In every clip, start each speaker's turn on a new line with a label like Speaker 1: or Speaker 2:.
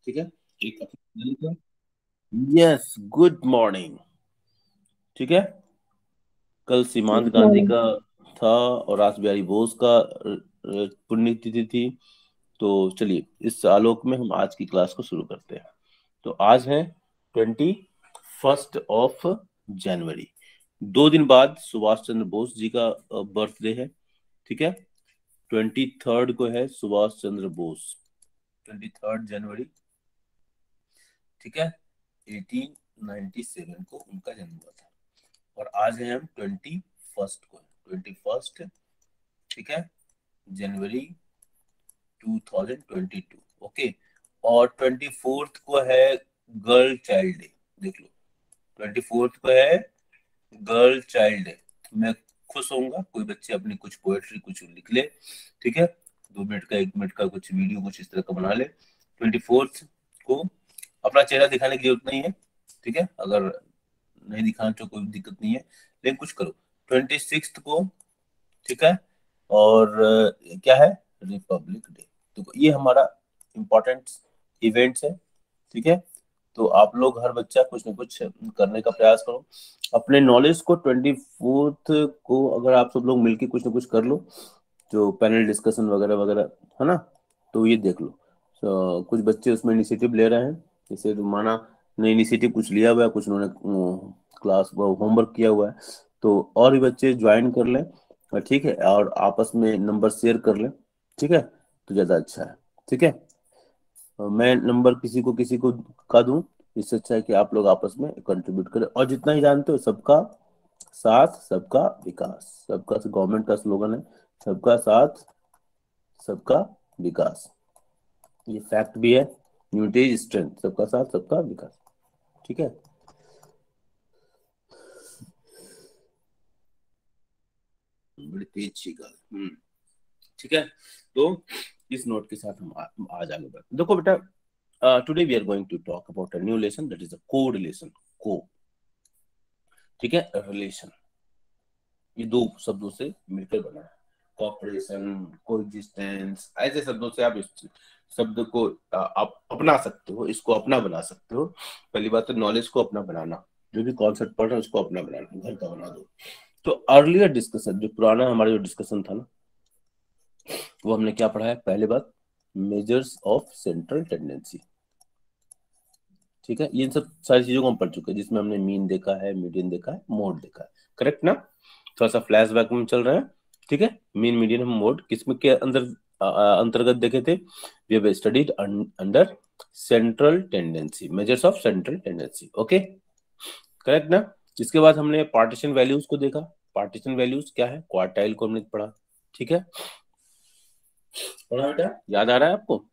Speaker 1: ठीक है। एक अपना, यस, गुड मॉर्निंग। ठीक है, कल सीमांत
Speaker 2: गुड
Speaker 1: गांधी
Speaker 2: मॉर्निंग।
Speaker 1: का था और रास बिहारी बोस का पुण्यतिथि थी। तो चलिए इस आलोक में हम आज की क्लास को शुरू करते हैं। तो आज है 21 ऑफ जनवरी। 2 दिन बाद सुभाष चंद्र बोस जी का बर्थडे है। ठीक है, 23 को है सुभाष चंद्र बोस, 23 जनवरी। ठीक है, 1897 को उनका जन्म हुआ था। और आज है हम 21 को, 21, ठीक है, जनवरी 2022। ओके, और 24 को है गर्ल चाइल्ड डे। देख लो, 24 को है गर्ल चाइल्ड डे। मैं खुश होऊंगा कोई बच्चे अपनी कुछ पोएट्री कुछ लिख ले। ठीक है, 2 मिनट का 1 मिनट का कुछ वीडियो कुछ इस तरह का बना ले। 24 को अपना चेहरा दिखाने की जरूरत नहीं है। ठीक है, अगर नहीं दिखाना तो कोई दिक्कत नहीं है, लेकिन कुछ करो। 26 को, ठीक है, और क्या है, रिपब्लिक डे। तो ये हमारा इम्पोर्टेंट इवेंट्स है। ठीक है, तो आप लोग हर बच्चा कुछ ना कुछ करने का प्रयास करो। अपने नॉलेज को 24 को अगर आप सब लोग मिलके कुछ ना कुछ कर लो, जो पैनल डिस्कशन वगैरह वगैरह है ना, तो ये देख लो। कुछ बच्चे उसमें इनिशिएटिव ले रहे हैं। जैसे तो माना ने इनिशिएटिव कुछ लिया हुआ है, कुछ उन्होंने क्लास होमवर्क किया हुआ है, तो और भी बच्चे ज्वाइन कर लें। ठीक है, और आपस में नंबर शेयर कर लें। ठीक है, तो ज़्यादा अच्छा है। ठीक है, मैं नंबर किसी को का दूं, इससे अच्छा है कि आप लोग आपस में कंट्रीब्यूट करें। और जितना ही जानते हो, सबका साथ सबका विकास, सबका गवर्नमेंट का स्लोगन है, सबका साथ सबका विकास। ये फैक्ट भी है, यूनिटी इज स्ट्रेंथ, सबका साथ सबका विकास। ठीक है, बड़ी तेज छीका। ठीक है, तो इस नोट के साथ हम आज आगे बढ़ते। देखो बेटा, today we are going to talk about a new lesson, that is a correlation. को, ठीक है, रिलेशन ये दो शब्दों से मिलकर बना है। कॉपरेशन, कोएग्जिस्टेंस, ऐसे शब्दों से आप इस शब्द को आप अपना सकते हो, इसको अपना बना सकते हो। पहली बात तो नॉलेज को अपना बनाना, जो भी कॉन्सेप्ट पढ़ रहे हैं उसको अपना बनाना, घर का बना दो। तो अर्लियर डिस्कशन, जो पुराना हमारा जो डिस्कशन था ना, वो हमने क्या पढ़ा है। पहले बात, मेजर्स ऑफ सेंट्रल टेंडेंसी। ठीक है, ये सब सारी चीजों को हम पढ़ चुके हैं, जिसमें हमने मीन देखा है, मीडियन देखा है, मोड देखा है। करेक्ट ना, थोड़ा सा फ्लैशबैक में चल रहा है। ठीक है, मीन मीडियन हम मोड किसमें के अंदर अंतर्गत देखे थे। We have studied under central tendency, measures of central tendency. Okay, correct ना। इसके बाद हमने पार्टीशन वैल्यूज को देखा। पार्टीशन वैल्यूज क्या है, क्वार्टाइल को हमने पढ़ा। ठीक है, पढ़ा बेटा, याद आ रहा है आपको।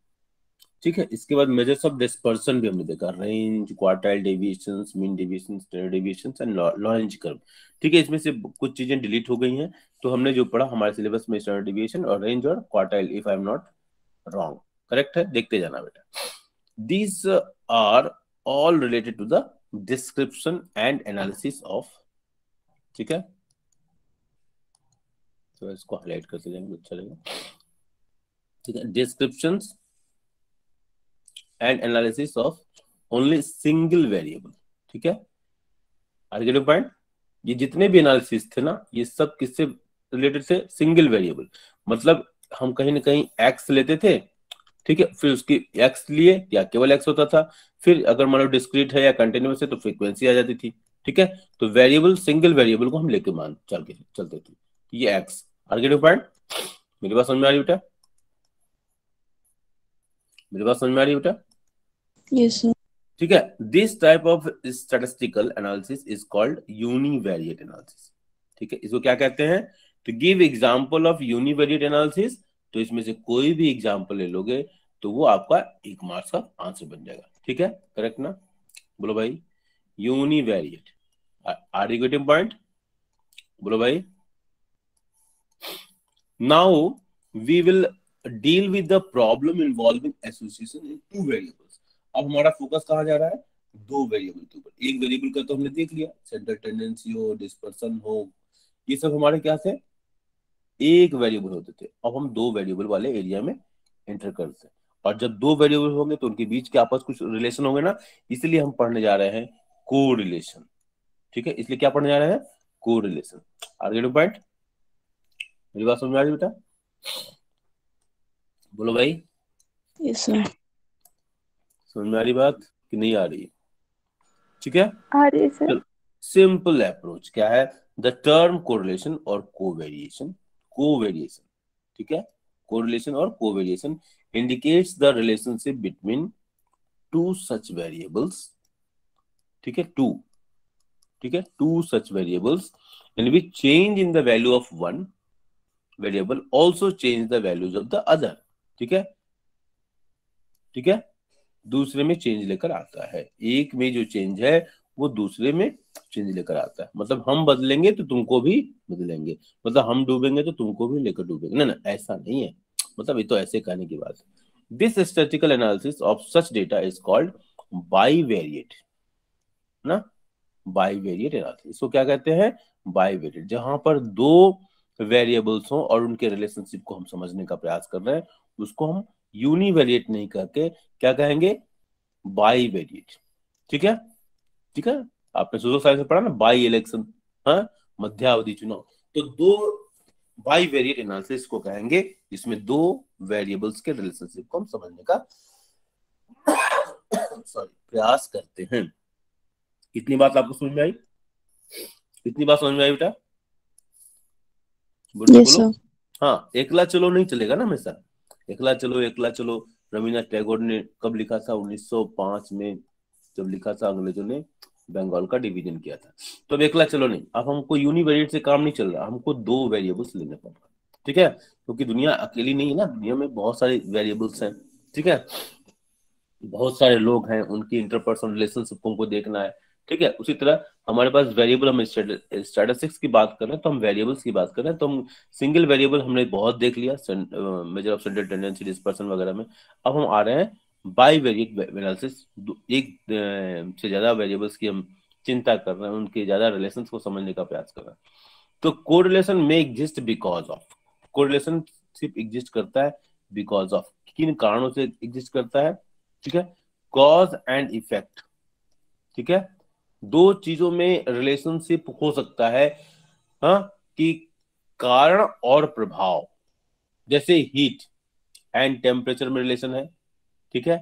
Speaker 1: ठीक है, इसके बाद मेजर्स ऑफ डिस्पर्सन भी हमने देखा, range, quartile deviations, mean deviations, standard deviations and Lorentz curve. ठीक है, इसमें से कुछ चीजें डिलीट हो गई हैं। तो हमने जो पढ़ा हमारे सिलेबस में स्टैंडर्ड डेविएशन और रेंज और quartile, if I am not wrong. Correct है, देखते जाना बेटा। These are all related to the description and analysis of. ठीक है, तो इसको हाईलाइट करते जाएंगे, अच्छा लगेगा। ठीक है, description and analysis of only single variable. ठीक है, आगे पॉइंट, ये जितने भी एनालिसिस थे ना, ये सब किससे रिलेटेड थे, सिंगल वेरिएबल। मतलब हम कहीं ना कहीं एक्स लेते थे। ठीक है, फिर उसकी एक्स लिए या केवल एक्स होता था। फिर अगर मान लो डिस्क्रीट है या कंटिन्यूअस है तो फ्रीक्वेंसी आ जाती थी। ठीक है, तो वेरिएबल, सिंगल वेरिएबल को हम लेके मान चलते थे, ये एक्स। आगे पॉइंट, मेरी बात समझ में आ रही बेटा, मेरी बात समझ में आ रही बेटा।
Speaker 2: Yes sir.
Speaker 1: ठीक है, this type of statistical analysis is called univariate analysis. ठीक है, इसको क्या कहते हैं, तो give example of univariate analysis. तो इसमें से कोई भी एग्जांपल ले लोगे तो वो आपका 1 मार्क्स का आंसर बन जाएगा। ठीक है, करेक्ट ना, बोलो भाई, univariate. Are you getting point, बोलो भाई। Now we will deal with the problem involving association in two variables. अब हमारा फोकस कहाँ जा रहा है, दो वेरिएबल के ऊपर। एक वेरिएबल का तो हमने देख लिया, सेंट्रल टेंडेंसी हो, डिस्पर्सन हो, ये सब हमारे क्या थे, एक वेरिएबल होते थे। अब हम दो वेरिएबल वाले एरिया में एंटर करते हैं। और जब दो वेरिएबल होंगे तो उनके बीच के आपस कुछ रिलेशन होंगे ना, इसलिए हम पढ़ने जा रहे हैं कोरिलेशन। ठीक है, इसलिए क्या पढ़ने जा रहे हैं, कोरिलेशन। आगे पॉइंट, मेरी बात समझ में आ रही बेटा, बोलो भाई,
Speaker 2: यस सर।
Speaker 1: समझ में आ रही बात कि नहीं आ रही? ठीक है,
Speaker 2: आ रही है सर।
Speaker 1: चलो, सिंपल अप्रोच क्या है, द टर्म कोरिलेशन और कोवेरिएशन, कोवेरिएशन, ठीक है, कोरिलेशन और covariation indicates the relationship between two such variables, ठीक है, टू, ठीक है, two such variables in which change in the value of one variable also change the values of the other, ठीक है, ठीक है, दूसरे में चेंज लेकर आता है, एक में जो चेंज है वो दूसरे में चेंज लेकर आता है। मतलब हम बदलेंगे तो तुमको भी बदलेंगे, मतलब हम डूबेंगे तो तुमको भी लेकर डूबेंगे, ना ना ऐसा नहीं है, मतलब ये तो ऐसे कहने की बात है। This statistical analysis of such data is called bivariate, ना, बाईवेरिएट एनालिसिस, इसको क्या कहते हैं, बाईवेरिएट, जहां पर दो वेरिएबल्स हो और उनके रिलेशनशिप को हम समझने का प्रयास कर रहे हैं, उसको हम यूनिवेरिएट नहीं करके क्या कहेंगे, बाईवेरिएट, ठीक है, ठीक है, आपने सोशल साइंस में पढ़ा ना, बाई इलेक्शन, हाँ, मध्यावधि चुनाव, तो दो बाईवेरिएट एनालिसिस को कहेंगे जिसमें दो वेरिएबल्स के रिलेशनशिप को हम समझने का सॉरी प्रयास करते हैं। कितनी बात आपको समझ में आई, कितनी बात समझ में आई बेटा, बोलो
Speaker 2: यस
Speaker 1: बोलो।
Speaker 2: सर।
Speaker 1: हाँ, एकला चलो नहीं चलेगा ना हमेशा, एकला चलो एकला चलो, रविन्द्रनाथ टैगोर ने कब लिखा था, 1905 में, जब लिखा था अंग्रेजों ने बंगाल का डिवीजन किया था। तो अब एकला चलो नहीं, अब हमको यूनिवेरिएट से काम नहीं चल रहा, हमको दो वेरिएबल्स लेने पड़ रहा, ठीक है, क्योंकि दुनिया अकेली नहीं है ना, दुनिया में बहुत सारे वेरिएबल्स हैं, ठीक है, बहुत सारे लोग हैं, उनकी इंटरपर्सनल रिलेशनशिप को हमको देखना है, ठीक है, उसी तरह हमारे पास वेरिएबल, हम स्टैटिस्टिक्स की बात कर रहे हैं तो हम वेरिएबल्स की बात कर रहे हैं, तो हम सिंगल वेरिएबल हमने बहुत देख लिया, measure of central tendency, dispersion वगैरह में। अब हम आ रहे हैं बाई वेरिएट एनालिसिस, एक से ज्यादा वेरिएबल्स की हम चिंता कर रहे हैं, उनके ज्यादा रिलेशन को समझने का प्रयास कर रहे हैं। तो कोरिलेशन में एग्जिस्ट बिकॉज ऑफ, कोरिलेशन सिर्फ एग्जिस्ट करता है बिकॉज ऑफ, किन कारणों से एग्जिस्ट करता है, ठीक है, कॉज एंड इफेक्ट, ठीक है, दो चीजों में रिलेशनशिप हो सकता है, हाँ, कि कारण और प्रभाव, जैसे हीट एंड टेम्परेचर में रिलेशन है, ठीक है,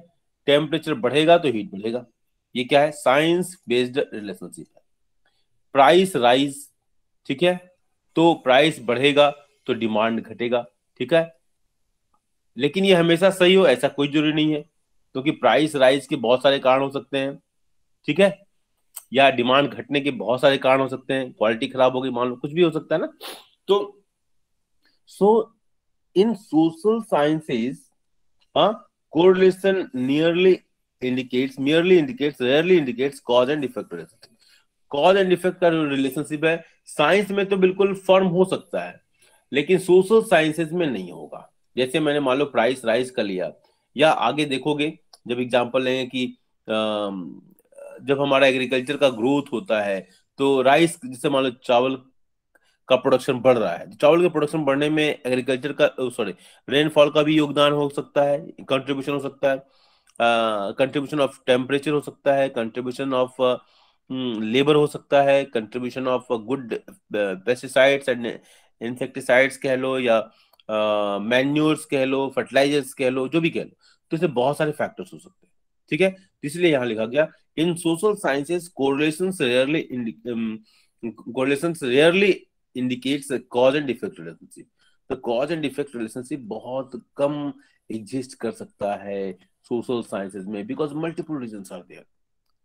Speaker 1: टेम्परेचर बढ़ेगा तो हीट बढ़ेगा, ये क्या है, साइंस बेस्ड रिलेशनशिप है। प्राइस राइज, ठीक है, तो प्राइस बढ़ेगा तो डिमांड घटेगा, ठीक है, लेकिन ये हमेशा सही हो ऐसा कोई जरूरी नहीं है, क्योंकि प्राइस राइज के बहुत सारे कारण हो सकते हैं, ठीक है, या डिमांड घटने के बहुत सारे कारण हो सकते हैं, क्वालिटी खराब हो गई मान लो, कुछ भी हो सकता है ना। तो सो इन सोशल साइंसेज, हाँ, correlation merely indicates rarely indicates cause and effect relationship, cause and effect का जो रिलेशनशिप है साइंस में तो बिल्कुल फर्म हो सकता है, लेकिन सोशल साइंसेज में नहीं होगा। जैसे मैंने मान लो प्राइस राइज कर लिया, या आगे देखोगे जब एग्जांपल लेंगे कि जब हमारा एग्रीकल्चर का ग्रोथ होता है तो राइस, जैसे मान लो चावल का प्रोडक्शन बढ़ रहा है, तो चावल के प्रोडक्शन बढ़ने में एग्रीकल्चर का, सॉरी, रेनफॉल का भी योगदान हो सकता है, कंट्रीब्यूशन हो सकता है, कंट्रीब्यूशन ऑफ टेम्परेचर हो सकता है, कंट्रीब्यूशन ऑफ लेबर हो सकता है, contribution of good pesticides and insecticides कह लो, या मैन्योर्स कह लो, फर्टिलाइजर्स कह लो, जो भी कह लो, तो इसमें बहुत सारे फैक्टर्स हो सकते हैं, ठीक है, तो इसलिए यहाँ लिखा गया in social sciences correlations rarely indicates a cause and effect relationship, तो cause and effect relationship बहुत कम एग्जिस्ट कर सकता है सोशल साइंसेज में, because multiple reasons are there.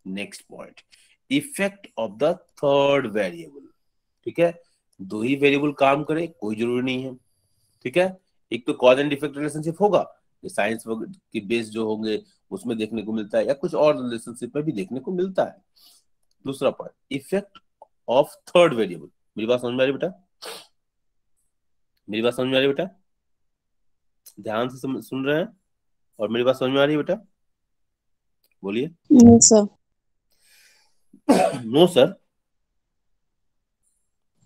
Speaker 1: Next point, effect of the third variable, ठीक है, दो ही वेरिएबल काम करे कोई जरूरी नहीं है, ठीक है, एक तो कॉज एंड इफेक्ट रिलेशनशिप होगा, साइंस के बेस जो होंगे उसमें देखने को मिलता है, या कुछ और रिलेशनशिप में भी देखने को मिलता है। दूसरा point, effect of third variable, मेरी बात समझ में आ रही बेटा, मेरी बात समझ में आ रही बेटा, ध्यान से सुन रहे हैं, और मेरी बात समझ में आ रही है बेटा, बोलिए।
Speaker 2: सर।
Speaker 1: नो सर,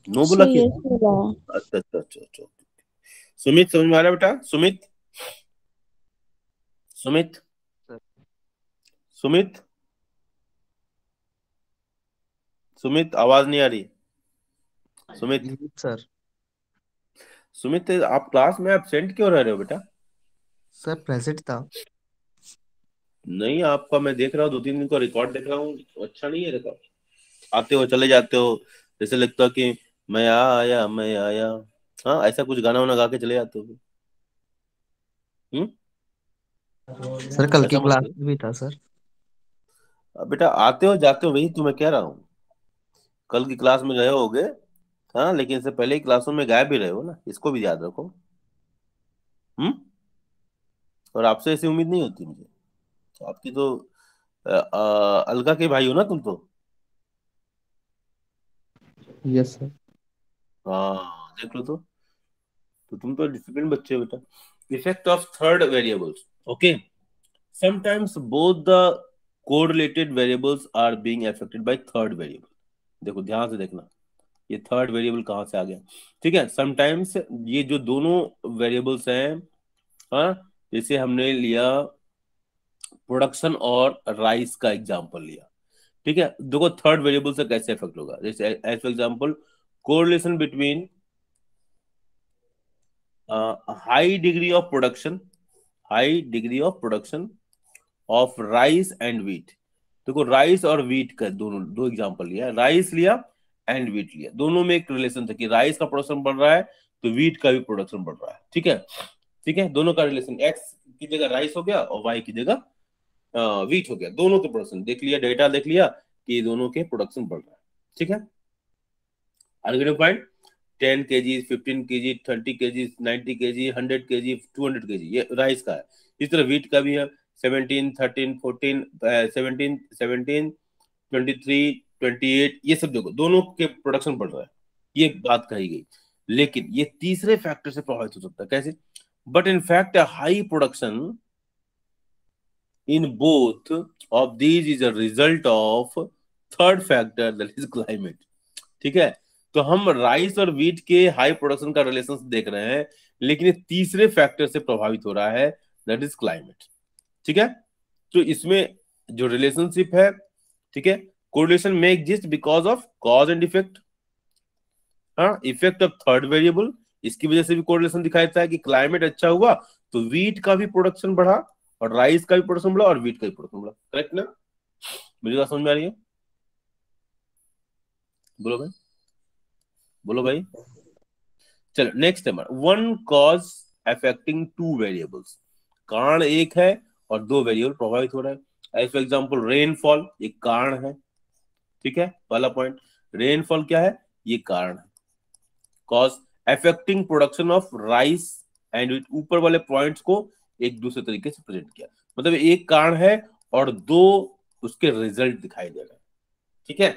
Speaker 1: नो बोला
Speaker 2: सर
Speaker 1: कि,
Speaker 2: यस बोला।
Speaker 1: अच्छा अच्छा अच्छा अच्छा, सुमित समझ में आ रहा है बेटा, सुमित, सुमित
Speaker 3: सर।
Speaker 1: सुमित सुमित आवाज नहीं आ रही। सुमित
Speaker 3: सर।
Speaker 1: सुमित आप क्लास में एब्सेंट क्यों रह रहे हो बेटा?
Speaker 3: सर प्रेजेंट था।
Speaker 1: नहीं, आपका मैं देख रहा हूँ 2-3 दिन का रिकॉर्ड देख रहा हूँ, अच्छा नहीं है रिकॉर्ड। आते हो चले जाते हो, जैसे लगता है कि मैं आया मैं आया। हाँ, ऐसा कुछ गाना वाना गा के चले जाते हो।
Speaker 3: सर कल की
Speaker 1: ऐसा मत
Speaker 3: क्लास
Speaker 1: करो।
Speaker 3: में भी था सर।
Speaker 1: अब बेटा आते हो जाते हो, वही तो मैं कह रहा हूँ। कल की क्लास में गए होगे, हाँ, लेकिन इससे पहले ही क्लासों में गायब भी रहे हो ना, इसको भी याद रखो। और आपसे ऐसी उम्मीद नहीं होती मुझे। तो आपकी तो अलगा के भाई हो ना तुम तो।
Speaker 3: Yes sir.
Speaker 1: हाँ, देख लो तो तुम तो डिसिप्लिन बच्चे हो बेटा। Effect of third variables, okay. Sometimes both the correlated variables are being affected by third variable. देखो ध्यान से देखना, ये थर्ड वेरिएबल कहाँ से आ गया। ठीक है, समटाइम्स ये जो दोनों वेरिएबल्स हैं, हाँ, जैसे हमने लिया प्रोडक्शन और राइस का एग्जांपल लिया। ठीक है, देखो थर्ड वेरिएबल से कैसे इफेक्ट होगा। जैसे as for example correlation between high degree of production, high degree of production of rice and wheat. देखो राइस और व्हीट का दोनों दो एग्जांपल लिया, राइस लिया एंड व्हीट लिया, दोनों में एक रिलेशन था कि राइस का प्रोडक्शन बढ़ रहा है तो व्हीट का भी प्रोडक्शन बढ़ रहा है। ठीक है, ठीक है, दोनों का रिलेशन एक्स की जगह राइस हो गया और वाई की जगह व्हीट हो गया। दोनों के प्रोडक्शन देख लिया, डेटा देख लिया कि दोनों के प्रोडक्शन बढ़ रहा है। ठीक है, organic point 10 KG, 15 KG, 30 KG, 90 KG, 100 KG, 200 KG, ये राइस का है। इस तरह व्हीट का भी है 17, 13, 14, 17, 17, 23, 28, ये सब देखो दोनों के प्रोडक्शन बढ़ रहा है, ये बात कही गई। लेकिन ये तीसरे फैक्टर से प्रभावित हो सकता है, कैसे? But in fact high production in both of these is a result of third factor, that is climate. ठीक है, तो हम राइस और व्हीट के हाई प्रोडक्शन का रिलेशन देख रहे हैं, लेकिन ये तीसरे फैक्टर से प्रभावित हो रहा है, दैट इज क्लाइमेट। ठीक है, तो इसमें जो रिलेशनशिप है, ठीक है, कोरिलेशन में exist because of cause and effect. हाँ, इफेक्ट ऑफ थर्ड वेरिएबल, इसकी वजह से भी कोरिलेशन दिखाई देता है कि क्लाइमेट अच्छा हुआ तो व्हीट का भी प्रोडक्शन बढ़ा और राइस का भी प्रोडक्शन बढ़ा और व्हीट का भी प्रोडक्शन बढ़ा। करेक्ट ना? मुझे बात समझ में आ रही है? बोलो भाई, बोलो भाई। चलो next number, one cause affecting two variables. कारण एक है और दो वेरिएबल प्रभावित हो रहे हैं। एज फॉर एग्जांपल रेनफॉल, एक कारण है। ठीक है, पहला पॉइंट, रेनफॉल क्या है? ये कारण है। Cause affecting production of rice and ऊपर वाले पॉइंट्स को एक दूसरे तरीके से प्रेजेंट किया, मतलब एक कारण है और दो उसके रिजल्ट दिखाई दे रहे हैं। ठीक है,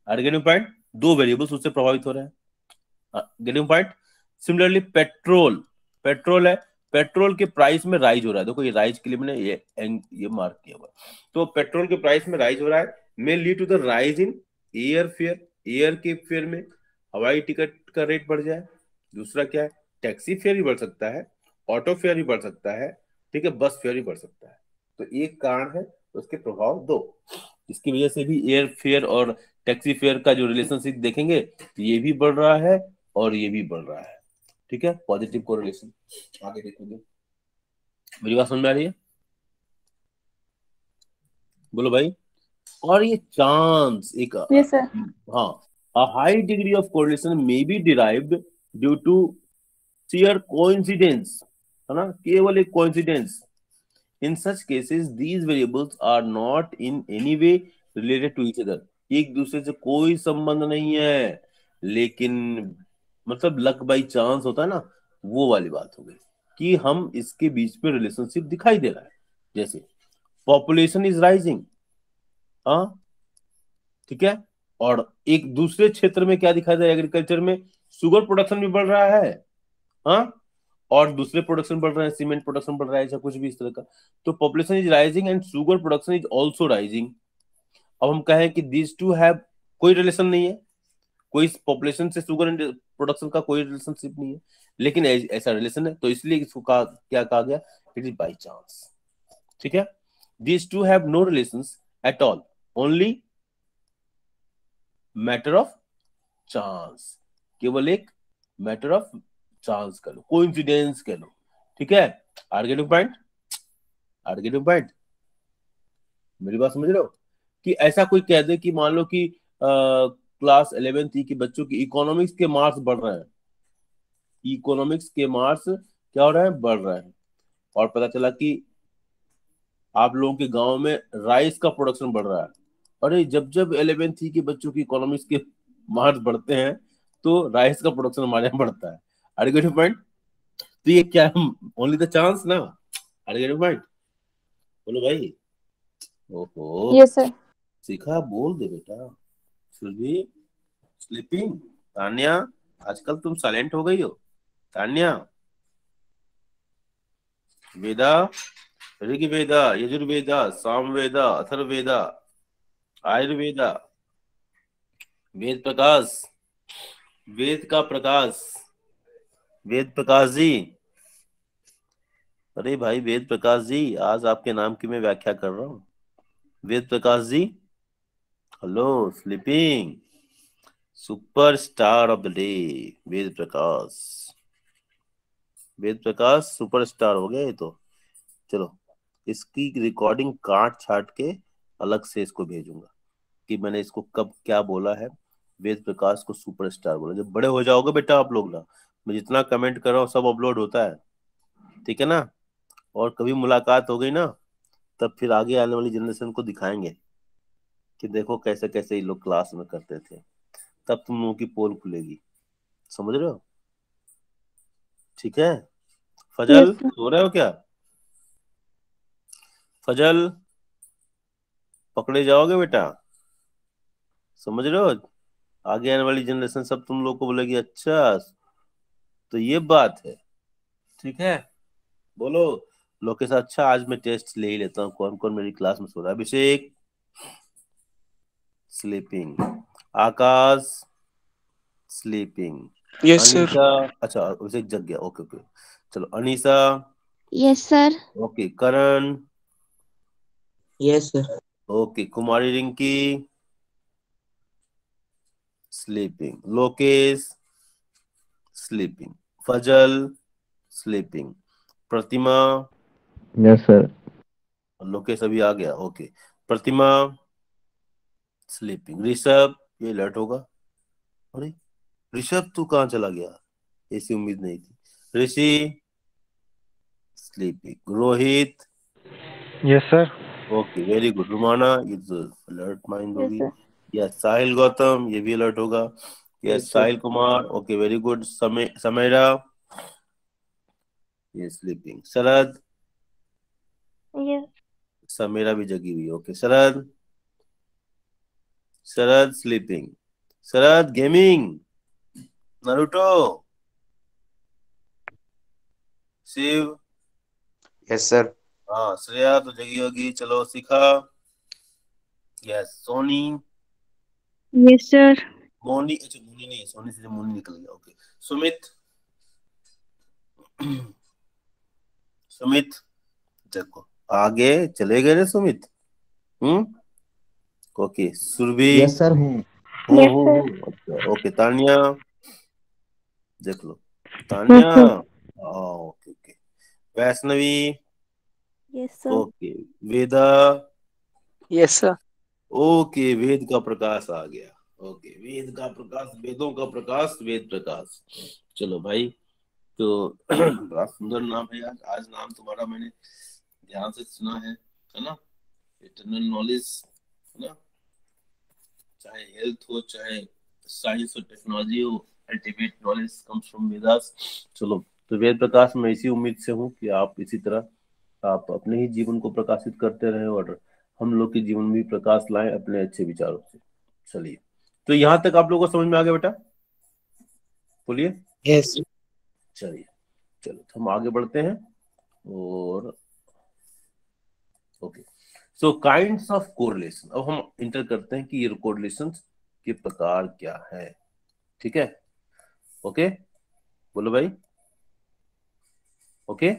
Speaker 1: गेटिंग पॉइंट, दो वेरिएबल्स उससे प्रभावित हो रहे हैं। Getting point. Similarly petrol, petrol है, पेट्रोल के प्राइस में राइज हो रहा है। देखो ये राइज के लिए मैंने ये मार्क किया हुआ। तो पेट्रोल के प्राइस में राइज हो रहा है, may lead to the rise in air fare, air के फेयर में हवाई टिकट का रेट बढ़ जाए। दूसरा क्या है, टैक्सी फेयर भी बढ़ सकता है, ऑटो फेयर भी बढ़ सकता है, ठीक है, बस फेयर भी बढ़ सकता है। तो एक कारण है, उसके प्रभाव दो। इसकी वजह से भी एयर फेयर और टैक्सी फेयर का जो रिलेशनशिप देखेंगे, ये भी बढ़ रहा है और ये भी बढ़ रहा है। ठीक है, पॉजिटिव कोरिलेशन। आगे देखोगे, मेरी बात समझ में आ रही है? बोलो भाई। और ये चांस एक,
Speaker 2: Yes, sir.
Speaker 1: हाँ, a high degree of correlation may be derived due to sheer coincidence, है ना, केवल एक coincidence. In such cases, these variables are not in any way related to each other. एक दूसरे से कोई संबंध नहीं है, लेकिन मतलब लक बाई चांस होता है ना, वो वाली बात हो गई कि हम इसके बीच में रिलेशनशिप दिखाई दे रहा है। जैसे पॉपुलेशन इज राइजिंग, हाँ, ठीक है, और एक दूसरे क्षेत्र में क्या दिखाई दे रहा है, एग्रीकल्चर में शुगर प्रोडक्शन भी बढ़ रहा है, हाँ, और दूसरे प्रोडक्शन बढ़ रहे हैं, सीमेंट प्रोडक्शन बढ़ रहा है, ऐसा कुछ भी इस तरह का। तो population is rising and sugar production is also rising. अब हम कहें कि दीज टू हैव कोई रिलेशन नहीं है, कोई पॉपुलेशन से शुगर प्रोडक्शन का कोई रिलेशनशिप नहीं है, लेकिन ऐसा रिलेशन है, तो इसलिए इसको क्या कहा गया, इट इज बाई चांस। ठीक है, these two have no relations at all, only matter of chance, केवल एक मैटर ऑफ चांस कह लो, कोइंसिडेंस कह लो, ठीक है। Are getting point, are getting point, मेरी बात समझ रहे हो? कि ऐसा कोई कह दे कि मान लो कि क्लास 11th के बच्चों की इकोनॉमिक्स के मार्क्स बढ़ रहे हैं, इकोनॉमिक्स के मार्क्स क्या हो रहे हैं, बढ़ रहे हैं, और पता चला कि आप लोगों के गांव में राइस का प्रोडक्शन बढ़ रहा है। अरे जब जब 11th के बच्चों की इकोनॉमिक्स के मार्क्स बढ़ते हैं तो राइस का प्रोडक्शन हमारे यहाँ बढ़ता है। Are you getting point? तो ये क्या, ओनली द चांस ना? Are you getting point? बोलो भाई। ओहो,
Speaker 2: यस सर।
Speaker 1: सीखा, बोल दे बेटा। सुरभि, स्लीपिंग, तान्या, आजकल तुम साइलेंट हो गई हो। तान्या, वेदा, ऋग्वेदा, यजुर्वेदा, सामवेदा, अथर्ववेदा, आयुर्वेदा, वेद प्रकाश, वेद का प्रकाश, वेद प्रकाश जी, अरे भाई वेद प्रकाश जी, आज आपके नाम की मैं व्याख्या कर रहा हूँ। Ved Prakash ji, hello, sleeping, super star of the day, Ved Prakash, Ved Prakash super star हो गया ये तो। चलो, इसकी रिकॉर्डिंग काट छाट के अलग से इसको भेजूंगा कि मैंने इसको कब क्या बोला है। वेद प्रकाश को सुपरस्टार बोला। जब बड़े हो जाओगे बेटा आप लोग ना, मैं जितना कमेंट कर रहा हूँ सब अपलोड होता है, ठीक है ना? और कभी मुलाकात हो गई ना, तब फिर आगे आने वाली जनरेशन को दिखाएंगे कि देखो कैसे कैसे ये लोग क्लास में करते थे। तब तुम लोगों की पोल खुलेगी, समझ रहे हो? ठीक है। फजल,
Speaker 2: यस सर।
Speaker 1: सो रहे हो क्या? फजल, पकड़े जाओगे बेटा, समझ रहे हो? आगे आने वाली जनरेशन सब तुम लोग को बोलेगी अच्छा तो ये बात है, ठीक है। बोलो लोकेश, अच्छा आज मैं टेस्ट ले ही लेता हूँ, कौन कौन मेरी क्लास में सो रहा है। अभिषेक, स्लीपिंग, आकाश, स्लीपिंग,
Speaker 4: यस सर।
Speaker 1: अनीसा, अच्छा अभिषेक जग गया, ओके ओके, चलो अनीसा,
Speaker 2: यस सर।
Speaker 1: ओके, करण,
Speaker 4: यस सर।
Speaker 1: ओके, कुमारी रिंकी, स्लीपिंग, लोकेश, स्लीपिंग, फजल, स्लीपिंग, प्रतिमा,
Speaker 3: यस सर।
Speaker 1: लोकेश अभी आ गया, ओके, प्रतिमा, स्लीपिंग, ऋषभ, ये लेट होगा, अरे ऋषभ तू कहाँ चला गया, ऐसी उम्मीद नहीं थी। Rishi, sleeping, Rohit,
Speaker 5: yes sir.
Speaker 1: Okay very good, Rumana, ये अलर्ट माइंड
Speaker 2: यस
Speaker 1: होगी।
Speaker 2: सर।
Speaker 1: यस, साहिल गौतम, ये भी अलर्ट होगा। Yes, Sahil Kumar, okay very good. Sameera, ये स्लीपिंग। शरद,
Speaker 2: यस।
Speaker 1: समेरा भी जगी हुई, okay. Sharad, Sharad sleeping, Sharad gaming, Naruto, Shiv,
Speaker 4: yes sir.
Speaker 1: हाँ श्रेया तो जगी होगी, चलो Shikha, yes, Soni,
Speaker 2: yes sir.
Speaker 1: Moni, अच्छा मोनी नहीं, सोनी से मोनी निकल गया, ओके। सुमित, सुमित, देखो आगे चले गए रे Sumit, okay. Surabhi,
Speaker 3: yes sir हूँ।
Speaker 2: Yes sir.
Speaker 1: अच्छा ओके। तानिया, देख लो,
Speaker 2: yes
Speaker 1: Tania,
Speaker 2: sir.
Speaker 1: Okay okay. Vaishnavi,
Speaker 2: yes sir.
Speaker 1: Okay. Veda,
Speaker 4: yes sir.
Speaker 1: Okay, Ved का प्रकाश आ गया, ओके, वेद का प्रकाश, वेदों का प्रकाश, वेद प्रकाश। चलो भाई, तो बड़ा सुंदर नाम है यार, आज नाम तुम्हारा मैंने ध्यान से सुना है ना? इटरनल नॉलेज, है ना? चाहे हेल्थ हो, चाहे साइंस और टेक्नोलॉजी हो, ultimate knowledge comes from Vedas. चलो, तो वेद प्रकाश में इसी उम्मीद से हूँ कि आप इसी तरह आप अपने ही जीवन को प्रकाशित करते रहे और हम लोग के जीवन में भी प्रकाश लाएं अपने अच्छे विचारों से। चलिए, तो यहाँ तक आप लोगों को समझ में आ गया बेटा? बोलिए।
Speaker 4: यस।
Speaker 1: चलिए, चलो तो हम आगे बढ़ते हैं और okay. So kinds of correlation, अब हम इंटर करते हैं कि ये कोरिलेशन के प्रकार क्या है, ठीक है? ओके, बोलो भाई, ओके।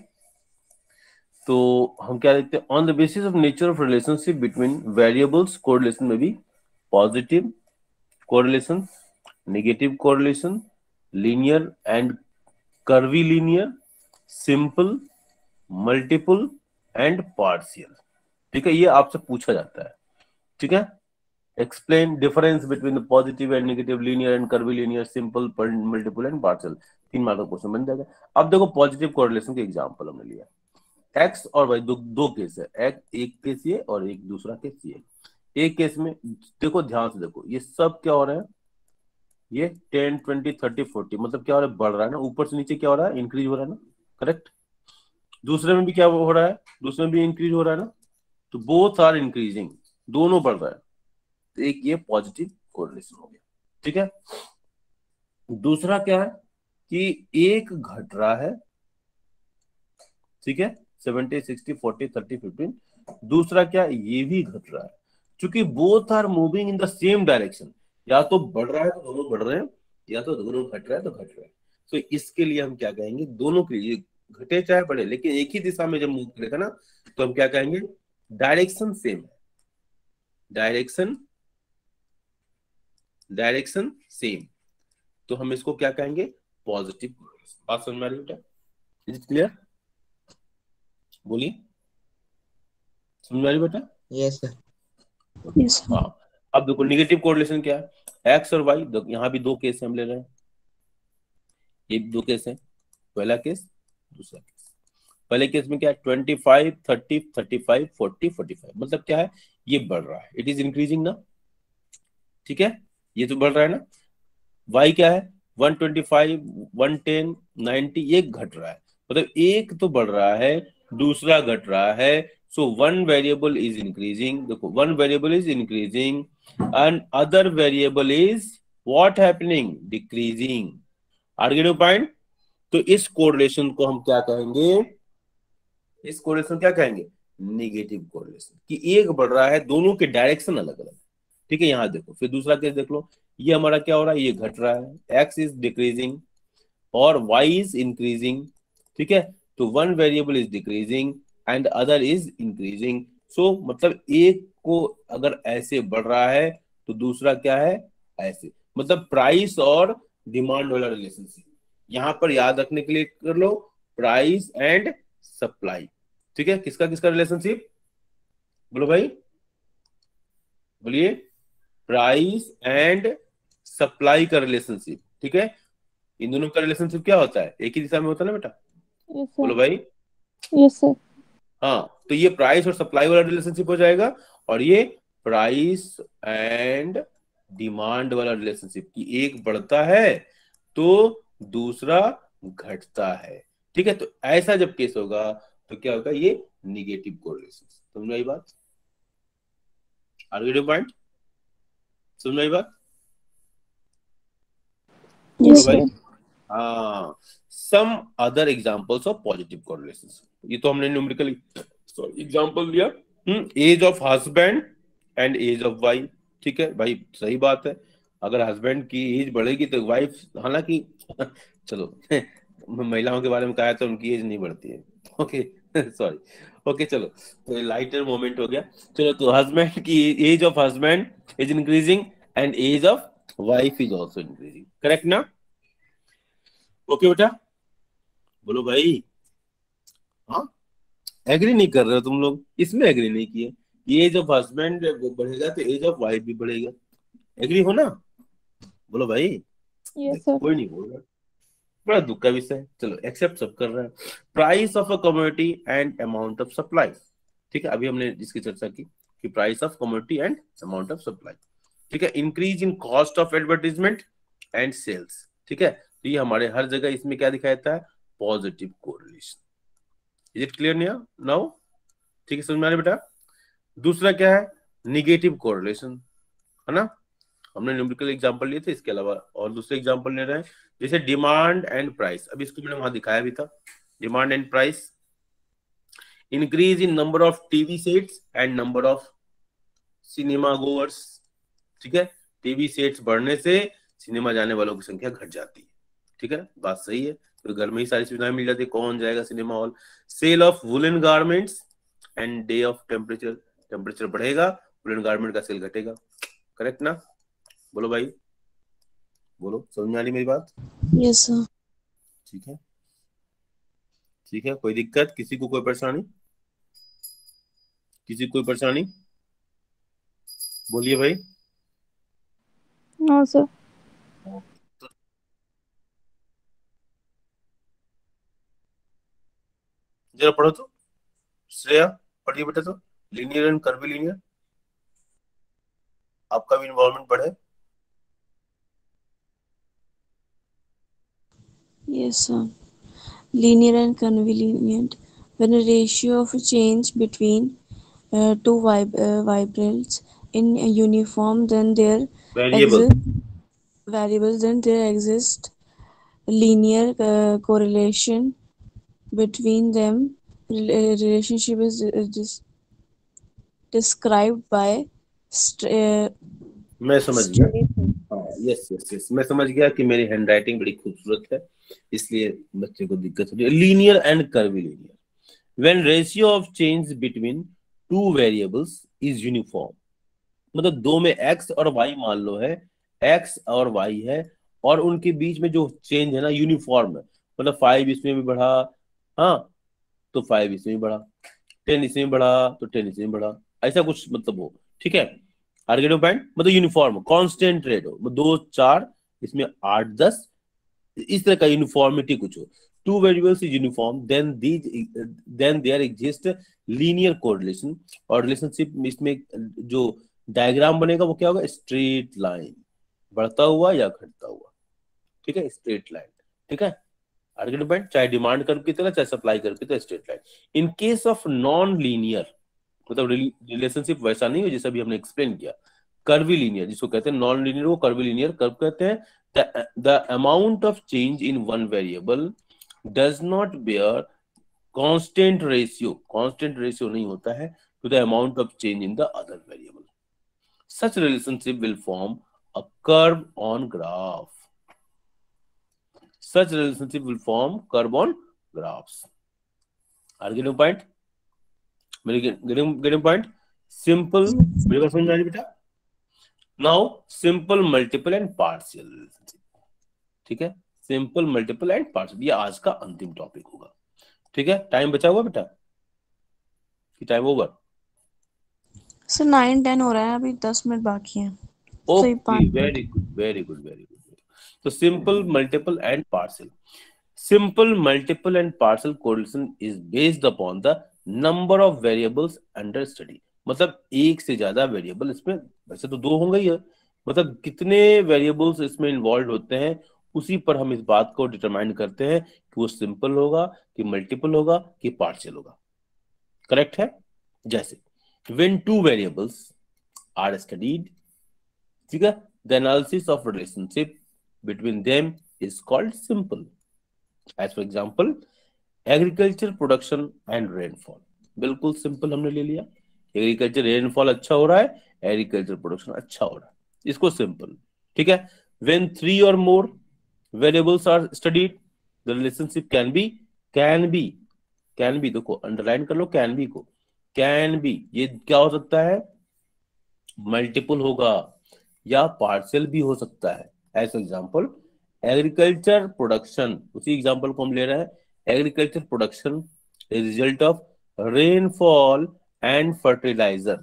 Speaker 1: तो हम क्या लिखते हैं, on the basis of nature of relationship between variables correlation में भी positive correlation, negative correlation, linear and curvilinear, simple, multiple and partial. ठीक है, ये आपसे पूछा जाता है। ठीक है, explain difference between the positive and negative, linear and curvilinear, simple, multiple and partial. 3 mark का क्वेश्चन बन जाएगा। अब देखो पॉजिटिव कोरिलेशन के एग्जांपल हमने लिया, एक्स और वाई, दो केस है, एक केस ये और एक दूसरा केस ये। एक केस में देखो ध्यान से देखो, ये सब क्या हो रहा है, ये 10, 20, 30, 40 मतलब क्या हो रहा है, बढ़ रहा है ना, ऊपर से नीचे क्या हो रहा है, इंक्रीज हो रहा है ना, करेक्ट। दूसरे में भी क्या हो रहा है, दूसरे में भी इंक्रीज हो रहा है ना, तो बोथ आर इंक्रीजिंग, दोनों बढ़ रहा है, तो एक ये पॉजिटिव कोरिलेशन हो गया। ठीक है, दूसरा क्या है कि एक घट रहा है, ठीक है, 70, 60, 40, 30, 15। दूसरा क्या, ये भी घट रहा है, क्योंकि both are moving in the same direction, या तो बढ़ रहा है तो दोनों बढ़ रहे हैं, या तो दोनों घट रहा है तो घट रहा है। तो इसके लिए हम क्या कहेंगे, दोनों के लिए घटे चाहे बढ़े, लेकिन एक ही दिशा में जब मूव करेगा ना, तो हम क्या कहेंगे, डायरेक्शन सेम है, डायरेक्शन सेम, तो हम इसको क्या कहेंगे, पॉजिटिव कोरिलेशन। बात समझ में आ रही बेटा, इज इट क्लियर, बोलिए, समझ में आ रही बेटा?
Speaker 4: Yes sir.
Speaker 2: Yes, sir.
Speaker 1: हाँ, अब देखो निगेटिव कोरिलेशन क्या है, एक्स और वाई, यहाँ भी दो केस हम ले रहे हैं, ये दो केस है, पहला केस दूसरा केस। पहले केस में क्या है, 25, 30, 35, 40, 45 मतलब क्या है, ये बढ़ रहा है, इट इज इंक्रीजिंग ना, ठीक है, ये तो बढ़ रहा है ना। वाई क्या है, 125, 110, 90, ये घट रहा है, मतलब एक तो बढ़ रहा है दूसरा घट रहा है। So one variable is increasing, देखो one variable is increasing and other variable is what happening, decreasing. Argue point. तो इस कोरिलेशन को हम क्या कहेंगे, इस कोरिलेशन क्या कहेंगे, नेगेटिव कोरिलेशन, कि एक बढ़ रहा है, दोनों के डायरेक्शन अलग अलग। ठीक है, यहां देखो, फिर दूसरा केस देख लो, ये हमारा क्या हो रहा है, ये घट रहा है, एक्स इज डिक्रीजिंग और वाई इज इंक्रीजिंग। ठीक है, तो one variable is decreasing and other is increasing. So मतलब एक को अगर ऐसे बढ़ रहा है तो दूसरा क्या है, ऐसे, मतलब प्राइस और डिमांड वाला रिलेशनशिप। यहां पर याद रखने के लिए कर लो, प्राइस एंड सप्लाई। ठीक है, किसका किसका रिलेशनशिप, बोलो भाई, बोलिए, प्राइस एंड सप्लाई का रिलेशनशिप। ठीक है, इन दोनों का रिलेशनशिप क्या होता है, एक ही दिशा में होता है ना बेटा,
Speaker 2: Yes, sir.
Speaker 1: बोलो भाई।
Speaker 2: Yes, sir.
Speaker 1: हाँ, तो ये प्राइस और सप्लाई वाला रिलेशनशिप हो जाएगा, और ये प्राइस एंड डिमांड वाला रिलेशनशिप, की एक बढ़ता है तो दूसरा घटता है। ठीक है, तो ऐसा जब केस होगा तो क्या होगा, ये निगेटिव कोरिलेशन। समझ में आई बात, आर्ग्यू पॉइंट, समझ में आई बात,
Speaker 2: Yes,
Speaker 1: भाई?
Speaker 2: sir.
Speaker 1: हाँ, some other examples of positive correlations, ये तो हमने न्यूमेरिकल एग्जांपल दिया, age of husband and age of wife. ठीक है भाई, सही बात है, अगर हस्बैंड की एज बढ़ेगी तो वाइफ, हालांकि चलो महिलाओं के बारे में कहा है तो उनकी एज नहीं बढ़ती है, ओके सॉरी, ओके चलो, तो लाइटर मोमेंट हो गया। चलो, तो हस्बैंड की age of husband is increasing and age of wife is also increasing, correct ना? ओके बेटा, बोलो भाई। हाँ, एग्री नहीं कर रहे हो तुम लोग, इसमें एग्री नहीं किए, एज ऑफ हस्बैंड बढ़ेगा तो एज ऑफ वाइफ भी बढ़ेगा, एग्री हो ना, बोलो भाई।
Speaker 2: Yes, sir.
Speaker 1: कोई नहीं बोल रहा, बड़ा दुख का विषय है, चलो एक्सेप्ट सब कर रहा है। Price of a commodity and amount of supply. ठीक है, अभी हमने इसकी चर्चा की कि price of commodity and amount of supply. ठीक है, increase in cost of advertisement and sales. ठीक है, तो ये हमारे हर जगह इसमें क्या दिखाया जाता है, positive correlation. Is it clear now? ठीक है, समझ में आ रहा है बेटा? दूसरा क्या है, निगेटिव कोरिलेशन, है ना, हमने न्यूमेरिकल एग्जांपल लिए थे, इसके अलावा और दूसरे एग्जांपल ले रहे हैं, जैसे डिमांड एंड प्राइस। अभी इसको मैंने वहां दिखाया भी था, demand and price, increase in number of TV sets and number of cinema goers. ठीक है, टीवी सेट्स बढ़ने से सिनेमा जाने वालों की संख्या घट जाती है। ठीक है, बात सही है। तो घर में ही सारी सुविधाएं मिल जाती है, कौन जाएगा cinema hall. Sale of woollen garments and day of temperature, temperature बढ़ेगा, वुलन गारमेंट का सेल घटेगा। करेक्ट ना? बोलो भाई, बोलो, समझ में आ रही मेरी बात?
Speaker 2: Yes, sir.
Speaker 1: ठीक है, ठीक है, कोई दिक्कत, किसी को कोई परेशानी, किसी को कोई परेशानी? बोलिए भाई।
Speaker 2: No, sir.
Speaker 1: जरा पढ़ो तो, श्रेया पढ़िए बेटा, तो लीनियर एंड कर्वीलिनियर, आपका भी इन्वॉल्वमेंट बढ़े।
Speaker 2: Yes, sir. Linear and convenient. When a ratio of change between two vibrables in a uniform, then there
Speaker 1: variable,
Speaker 2: exist variables. Then there exists linear correlation between them. Relationship is described by
Speaker 1: मैं समझ गया। Yes yes yes, मैं समझ गया कि मेरी handwriting बड़ी खूबसूरत है, इसलिए बच्चे को दिक्कत हो रही है। Linear and curvilinear, when ratio of change between two variables is uniform, मतलब दो में एक्स और वाई मान लो है, एक्स और वाई है, और उनके बीच में जो चेंज है ना यूनिफॉर्म है, मतलब 5 इसमें भी बढ़ा, हाँ तो 5 इसमें भी बढ़ा, 10 इसमें भी बढ़ा तो 10 इसमें भी बढ़ा, ऐसा कुछ मतलब हो, ठीक है। आर्गेटिव पॉइंट मतलब यूनिफॉर्म, कांस्टेंट रेट हो, 2 4 इसमें 8 10, इस तरह का यूनिफॉर्मिटी कुछ हो। Two variables is uniform, then there exist linear correlation, और रिलेशनशिप इसमें जो डायग्राम बनेगा वो क्या होगा, स्ट्रेट लाइन, बढ़ता हुआ या घटता हुआ, ठीक है, स्ट्रेट लाइन, ठीक है। आर्गेटिव पॉइंट चाहे डिमांड कर्व की तरह चाहे सप्लाई कर्व की तरह straight line. In case of non linear, मतलब रिलेशनशिप वैसा नहीं हो जैसा भी हमने एक्सप्लेन किया, कर्वी लीनियर जिसको कहते हैं, नॉन लीनियर को कर्वी लीनियर कर्व कहते हैं। The amount of change in one variable does not bear constant ratio, constant ratio नहीं होता है to the amount of change in the other variable. Such relationship will form a curve on graph, such relationship will form curve on graphs. Are you getting point? Getting point? Simple, मेरे को समझ में आ रही बेटा? Now simple, multiple and partial relationship, ठीक है, simple, multiple and partial, ये आज का अंतिम टॉपिक होगा, ठीक है। टाइम बचा हुआ बेटा कि टाइम ओवर?
Speaker 2: सर 9-10 हो रहा है, अभी 10 मिनट बाकी हैं।
Speaker 1: Okay, very good very good very good. तो simple, multiple and partial, simple, multiple and partial correlation is based upon the number of variables under study, मतलब एक से ज्यादा वेरिएबल इसमें, वैसे तो 2 होंगे ही है, मतलब कितने वेरिएबल्स इसमें इन्वॉल्व होते हैं उसी पर हम इस बात को डिटरमाइन करते हैं कि वो सिंपल होगा कि मल्टीपल होगा कि पार्शियल होगा। करेक्ट है? जैसे when two variables are studied, ठीक है, the analysis of relationship between them is called simple. As for example, agriculture production and rainfall, बिल्कुल सिंपल हमने ले लिया, एग्रीकल्चर रेनफॉल अच्छा हो रहा है, एग्रीकल्चर प्रोडक्शन अच्छा हो रहा है, इसको सिंपल, ठीक है। when 3 or more variables are studied, the relationship can be, देखो अंडरलाइन कर लो कैन बी को, कैन बी ये क्या हो सकता है, मल्टीपल होगा या पार्शियल भी हो सकता है। एज एग्जांपल एग्रीकल्चर प्रोडक्शन, उसी एग्जांपल को हम ले रहे हैं, agriculture production is result of rainfall and fertilizer,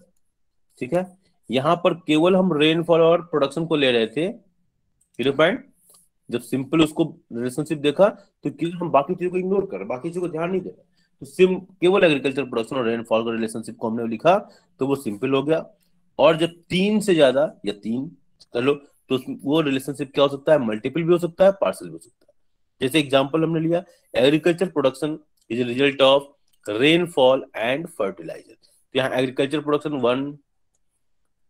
Speaker 1: ठीक है। यहां पर केवल हम रेनफॉल और प्रोडक्शन को ले रहे थे, पॉइंट जब सिंपल उसको रिलेशनशिप देखा तो केवल हम बाकी चीजों को इग्नोर कर, बाकी चीजों को ध्यान नहीं दे, तो केवल एग्रीकल्चर प्रोडक्शन और रेनफॉल का रिलेशनशिप को हमने लिखा तो वो सिंपल हो गया। और जब 3 से ज्यादा या 3 कर लो तो वो रिलेशनशिप क्या हो सकता है, मल्टीपल भी हो सकता है, पार्शियल भी हो सकता है। जैसे एग्जांपल हमने लिया agriculture production is result of rainfall and fertilizer, तो यहाँ agriculture production 1,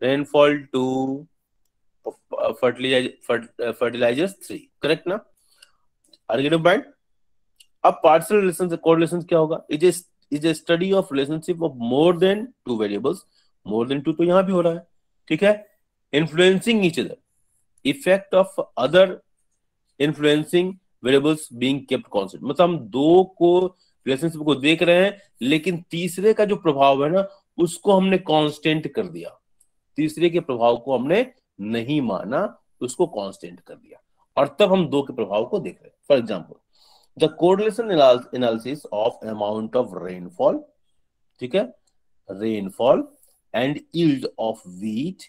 Speaker 1: rainfall 2, fertilizers 3, correct ना? Are getting point. अब पार्शियल रिलेशंस कोरिलेशन क्या होगा, is a study of relationship of more than 2 variables, more than 2 तो यहां भी हो रहा है, ठीक है, influencing each other, effect of other influencing variables being kept constant, मतलब हम दो को रिलेशनशिप को देख रहे हैं लेकिन तीसरे का जो प्रभाव है ना उसको हमने कांस्टेंट कर दिया, तीसरे के प्रभाव को हमने नहीं माना, उसको कांस्टेंट कर दिया, और तब हम दो के प्रभाव को देख रहे हैं। For example the correlation analysis of amount of rainfall, ठीक है, rainfall and yield of wheat,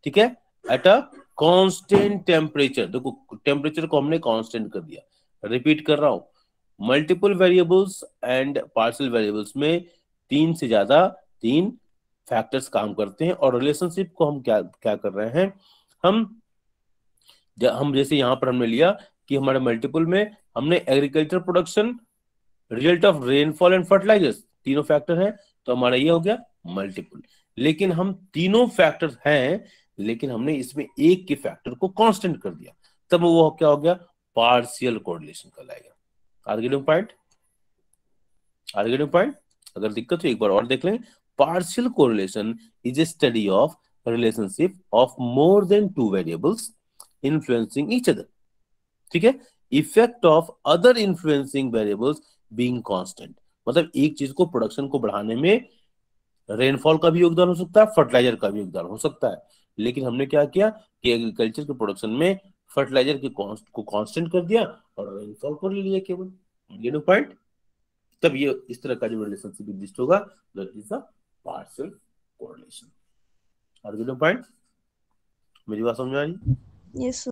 Speaker 1: ठीक है, एट अ कांस्टेंट टेम्परेचर। देखो टेम्परेचर को हमने कांस्टेंट कर दिया, रिपीट कर रहा हूं, multiple variables and partial variables में तीन फैक्टर्स काम करते हैं, और रिलेशनशिप को हम क्या क्या कर रहे हैं, हम जैसे यहां पर हमने लिया कि हमारे मल्टीपल में हमने agriculture production, result of rainfall and fertilizers, तीनों फैक्टर हैं, तो हमारा ये हो गया मल्टीपल। लेकिन हम तीनों फैक्टर हैं लेकिन हमने इसमें एक के फैक्टर को कांस्टेंट कर दिया, तब वो क्या हो गया, पार्शियल कोरिलेशन कहलाएगा। आर्गेटिव पॉइंट, आर्गेटिव पॉइंट। अगर दिक्कत तो एक बार और देख लें। Partial correlation is a study of relationship of more then two variables influencing each other, ठीक है, effect of other influencing variables being constant, मतलब एक चीज को प्रोडक्शन को बढ़ाने में रेनफॉल का भी योगदान हो सकता है, फर्टिलाइजर का भी योगदान हो सकता है, लेकिन हमने क्या किया कि एग्रीकल्चर के प्रोडक्शन में फर्टिलाइजर के कॉस्ट को कांस्टेंट कर दिया और रेनफॉल को ले लिया केवल, ये नो पॉइंट। तब ये इस तरह का जो रिलेशनशिप एग्जिस्ट होगा that is a partial correlation. आगे पॉइंट, मेरी बात समझ में आ रही?
Speaker 2: Yes sir.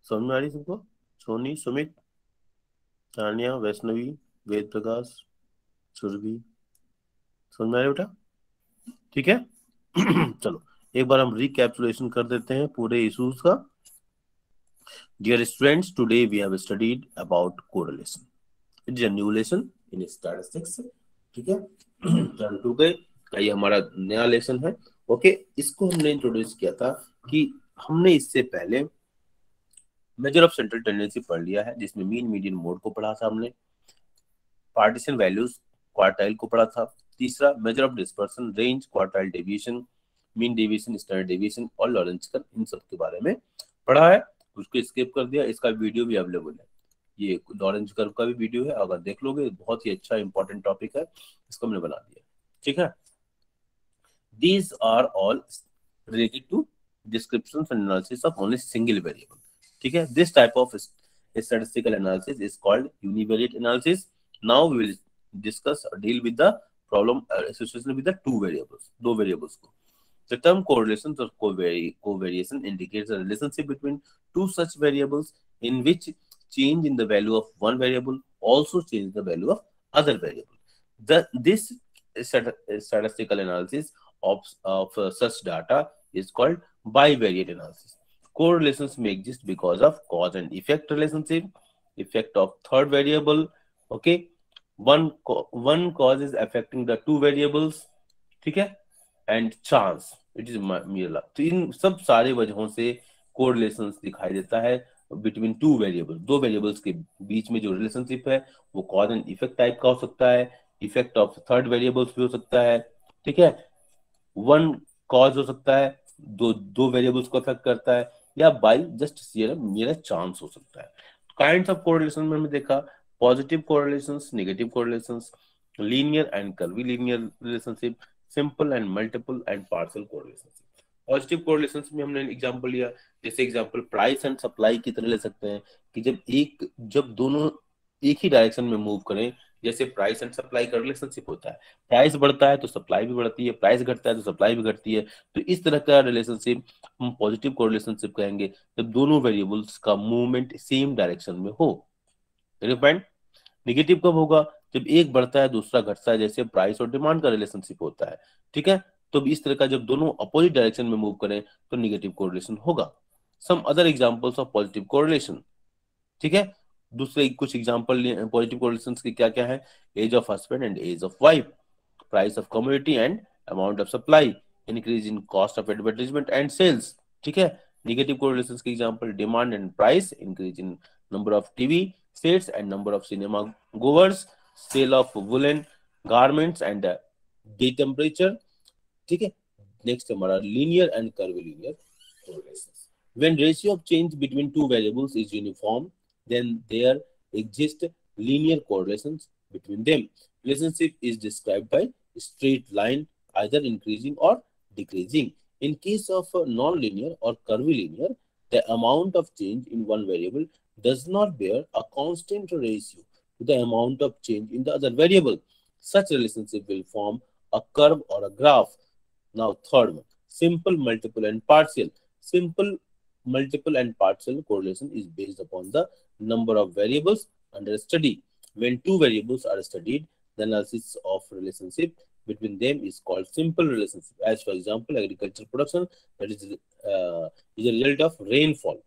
Speaker 1: समझ में आ रही सबको? सोनी, सुमित, तानिया, वैष्णवी, वेद प्रकाश, सुरभि, समझ में आ रहा बेटा? ठीक है। चलो एक बार हम रिकैप्सुलेशन कर देते हैं पूरे इश्यूज का। Dear students, today we have studied about correlation, it is a new lesson in statistics, ठीक है। टर्न 2 का ये हमारा नया लेसन है। ओके, इसको हमने इंट्रोड्यूस किया था कि हमने इससे पहले मेजर ऑफ सेंट्रल टेंडेंसी पढ़ लिया है, जिसमें मीन मीडियन मोड को पढ़ा था हमने, पार्टीशन वैल्यूज क्वार्टाइल को पढ़ा था, तीसरा measure of dispersion, range, quartile deviation, mean deviation, standard deviation और लॉरेंज कर्व, इन सब के बारे में पढ़ा है। उसको स्किप कर दिया, इसका वीडियो भी अवेलेबल है, ये लॉरेंज कर्व का भी वीडियो है, अगर देख लोगे बहुत ही अच्छा इंपॉर्टेंट टॉपिक है, इसको हमने बना दिया, ठीक है। These are all related to descriptions and analysis of only single variable, ठीक है। This type of statistical analysis is called univariate analysis. Now we will discuss or deal with the problem association with the two variables, दो variables को। The term correlations or covariation indicates a relationship between two such variables in which change in the value of one variable also change the value of other variable. This statistical analysis of such data is called bivariate analysis. Correlations may exist because of cause and effect relationship, effect of third variable, okay, one cause is affecting the two variables, ठीक है, and chance, it is mirror. तो इन सब सारे वजहों से correlations दिखाई देता है बिटवीन टू वेरिएबल्स, दो वेरिएबल्स के बीच में जो रिलेशनशिप है वो कॉज एंड इफेक्ट टाइप का हो सकता है, इफेक्ट ऑफ थर्ड वेरिएबल्स भी हो सकता है, ठीक है, वन कॉज हो सकता है, दो वेरिएबल्स को अफेक्ट करता है, या बाय जस्ट मेरा चांस हो सकता है। काइंड्स ऑफ कोरिलेशन में हमने देखा positive correlations, negative correlations, linear and curvilinear relationship, simple and multiple and partial correlations. Positive correlations में हमने एग्जांपल लिया, जैसे एग्जांपल प्राइस एंड सप्लाई की तरह ले सकते हैं कि जब दोनों एक ही डायरेक्शन में मूव करें, जैसे प्राइस एंड सप्लाई का रिलेशनशिप होता है, प्राइस बढ़ता है तो सप्लाई भी बढ़ती है, प्राइस घटता है तो सप्लाई भी घटती है, तो इस तरह का रिलेशनशिप हम पॉजिटिव कोरिलेशनशिप कहेंगे जब दोनों वेरिएबल्स का मूवमेंट सेम डायरेक्शन में हो। पॉइंट। नेगेटिव कब होगा? जब एक बढ़ता है दूसरा घटता है, जैसे प्राइस और डिमांड का रिलेशनशिप होता है, ठीक है। तो इस तरह का जब दोनों अपोजिट डायरेक्शन में मूव करें तो नेगेटिव कोरिलेशन होगा। Some other examples of positive correlation, ठीक है, दूसरे कुछ एग्जांपल पॉजिटिव कोरिलेशंस के क्या क्या है, age of husband and age of wife, price of commodity and amount of supply, increase in cost of advertisement and sales, ठीक है। नेगेटिव कोरिलेशंस के example demand and price, increase in number of TV sets and number of cinema goers, sale of woollen garments and day temperature, ठीक है। Next हमारा linear and curvilinear correlations. When ratio of change between two variables is uniform, then there exist linear correlations between them. Relationship is described by straight line either increasing or decreasing. In case of non-linear or curvilinear, the amount of change in one variable does not bear a constant ratio to the amount of change in the other variable. Such relationship will form a curve or a graph. Now, third one, simple, multiple, and partial. Simple, multiple, and partial correlation is based upon the number of variables under study. When two variables are studied, the analysis of relationship between them is called simple relationship. As for example, agricultural production, that is a result of rainfall.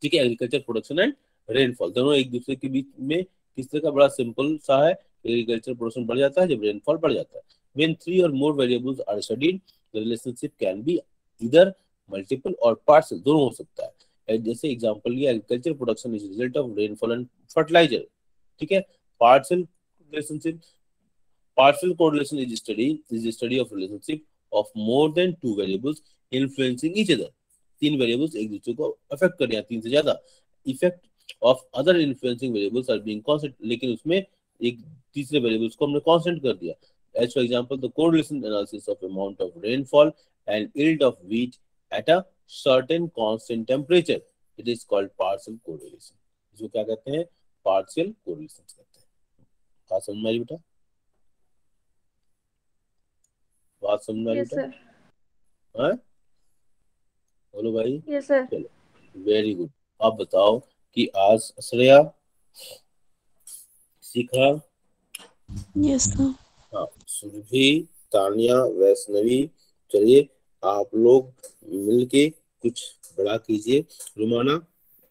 Speaker 1: ठीक है, agriculture production and rainfall दोनों एक दूसरे के बीच में किस तरह का बड़ा सिंपल सा है. एग्रीकल्चर प्रोडक्शन बढ़ जाता है जब रेनफॉल बढ़ जाता है. When three or more variables are studied, the relationship can be either multiple or partial, दोनों हो सकता है. जैसे एग्जांपल लिया, agriculture production is result of rainfall and fertilizer. ठीक है. Partial relationship, partial correlation is the study of relationship of more than two variables influencing each other. तीन variables एक दूसरे को अफेक्ट कर रहे हैं, तीन से ज्यादा. Effect of other influencing variables are being constant, लेकिन उसमें एक तीसरे वेरिएबल्स को हमने कांस्टेंट कर दिया. As for example the correlation analysis of amount of rainfall and yield of wheat at a certain constant temperature, it is called partial correlation. इसको क्या कहते हैं? पार्शियल कोरिलेशन कहते हैं. बात समझ में आई बेटा? बात समझ में आई बेटा? हाँ, बोलो भाई.
Speaker 5: Yes sir.
Speaker 1: चलो, वेरी गुड. आप बताओ कि आज श्रेया शिखा,
Speaker 2: यस सर,
Speaker 1: हाँ, सुरभि, तानिया, वैष्णवी, चलिए आप लोग मिलके कुछ बड़ा कीजिए. रुमाना,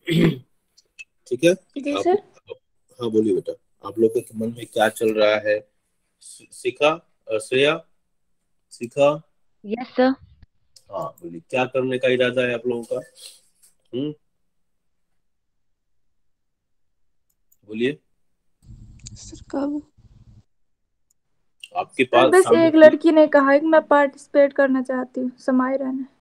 Speaker 1: ठीक है?
Speaker 5: जी सर.
Speaker 1: हाँ बोलिए बेटा, आप लोग के मन में क्या चल रहा है? शिखा, श्रेया, शिखा.
Speaker 6: Yes sir.
Speaker 1: हाँ बोलिए, क्या करने का इरादा है आप लोगों का? बोलिए.
Speaker 2: सर कब?
Speaker 1: आपके
Speaker 5: सर
Speaker 1: पास
Speaker 5: बस
Speaker 1: सामने
Speaker 5: एक लड़की ने कहा है कि मैं पार्टिसिपेट करना चाहती हूँ, समाई रहना.